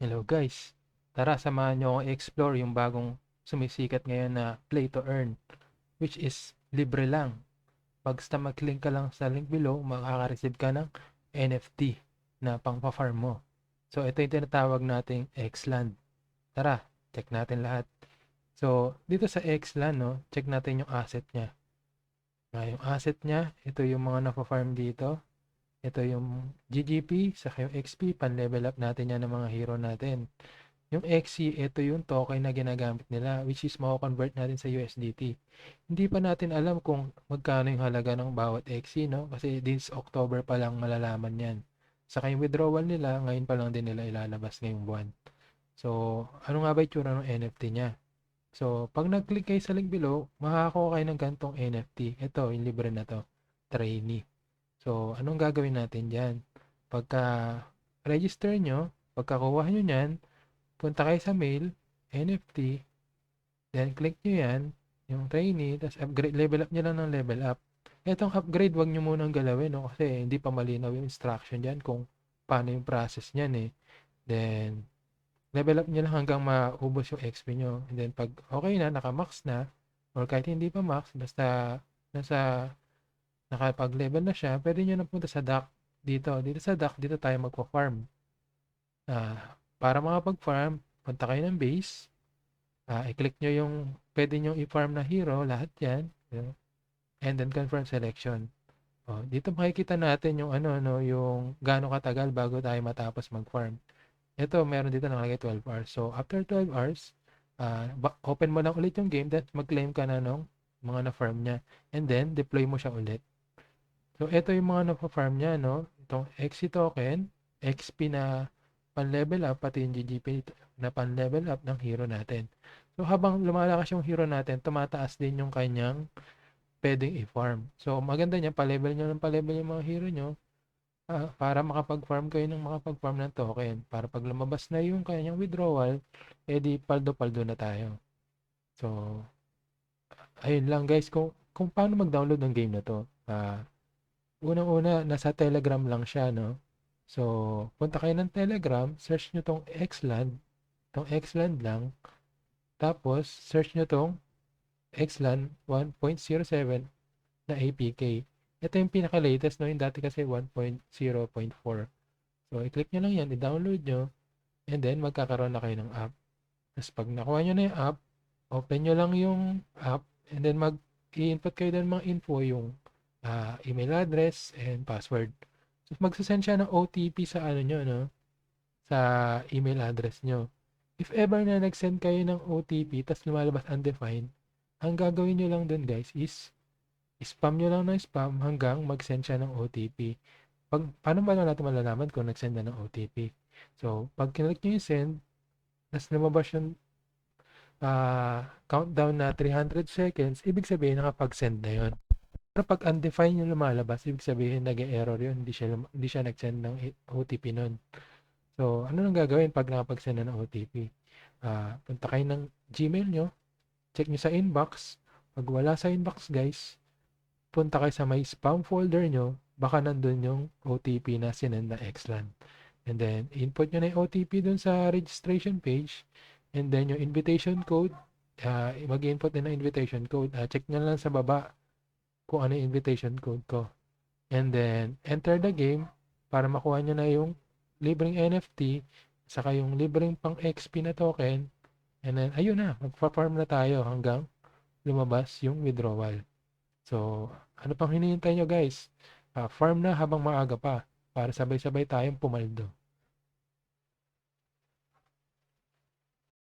Hello guys, tara samahan nyo akong i-explore yung bagong sumisikat ngayon na Play to Earn, which is libre lang. Basta mag-link ka lang sa link below, makaka-receive ka ng NFT na pang-farm mo. So ito yung tinatawag nating Xland. Tara, check natin lahat. So dito sa Xland, no, check natin yung asset niya. Yung asset niya, ito yung mga na-farm dito. Ito yung GGP, saka yung XP, pan-level up natin yan ng mga hero natin. Yung XC, ito yung token na ginagamit nila, which is mako-convert natin sa USDT. Hindi pa natin alam kung magkano yung halaga ng bawat XC, no? Kasi this October pa lang malalaman yan. Saka yung withdrawal nila, ngayon pa lang din nila ilalabas ngayong buwan. So, ano nga ba itsura ng NFT niya? So, pag nag-click kayo sa link below, makakakuha kayo ng gantong NFT. Ito, yung libre na to, trainee. So, anong gagawin natin dyan? Pagka register nyo, pagkakuha nyo nyan, punta kayo sa mail, NFT, then click nyo yan, yung trainee, tapos upgrade, level up nyo lang ng level up. Itong upgrade, wag nyo munang galawin, no? Kasi hindi pa malinaw yung instruction dyan kung paano yung process nyan eh. Then, level up nyo lang hanggang maubos yung XP nyo. And then, pag okay na, naka-max na, or kahit hindi pa max, basta nasa nakapag-level na siya, pwede nyo na punta sa dock dito. Dito sa dock, dito tayo magpa-farm. Para makapag-farm, punta kayo ng base. I-click nyo yung pwede nyo i-farm na hero, lahat yan. And then confirm selection. Dito makikita natin yung yung gaano katagal bago tayo matapos mag-farm. Ito, meron dito nakalagay 12 hours. So, after 12 hours, open mo lang ulit yung game, then mag-claim ka na nung mga na-farm niya. And then, deploy mo siya ulit. So, ito yung mga na-farm niya, no? Itong XC token, XP na pan-level up, pati yung GGP na pan-level up ng hero natin. So, habang lumalakas yung hero natin, tumataas din yung kanyang pwedeng i-farm. So, maganda niya, pa-level nyo ng pa-level yung mga hero nyo para makapag-farm kayo ng makapag-farm ng token. Para pag lumabas na yung kanyang withdrawal, edi paldo-paldo na tayo. So, ayun lang guys, kung paano mag-download ng game na to. Unang-una, nasa Telegram lang siya, no? So, punta kayo ng Telegram, search nyo tong Xland lang, tapos search nyo tong Xland 1.07 na APK. Ito yung pinaka-latest, no? Yung dati kasi 1.0.4. So, i-click nyo lang yan, i-download nyo, and then magkakaroon na kayo ng app. Tapos pag nakuha nyo na yung app, open nyo lang yung app, and then mag-i-input kayo ng mga info, yung email address and password. So, magsasend siya ng OTP sa nyo, no? Sa email address nyo. If ever na nag-send kayo ng OTP, tapos lumalabas undefined, ang gagawin nyo lang dun guys is spam nyo lang ng spam hanggang mag-send siya ng OTP. Paano ba natin malalaman kung nag-send na ng OTP? So, pag kinlik nyo yung send, tapos lumabas yung countdown na 300 seconds, ibig sabihin nakapag-send na yun. Pero pag undefined yung lumalabas, ibig sabihin nag-error yun, hindi siya nag-send ng OTP nun. So, ano nang gagawin pag nakapag-send na ng OTP? Punta kayo ng Gmail nyo, check nyo sa inbox. Pag wala sa inbox guys, punta kayo sa may spam folder nyo, baka nandun yung OTP na sinend na Xland. And then, input nyo na yung OTP dun sa registration page. And then, yung invitation code, mag-input din ng invitation code. Check nyo lang sa baba kung ano yung invitation code ko. And then, enter the game para makuha nyo na yung libreng NFT, saka yung libreng pang XP na token. And then, ayun na, magpa-farm na tayo hanggang lumabas yung withdrawal. So, ano pang hinihintay nyo guys? Farm na habang maaga pa para sabay-sabay tayong pumaldo.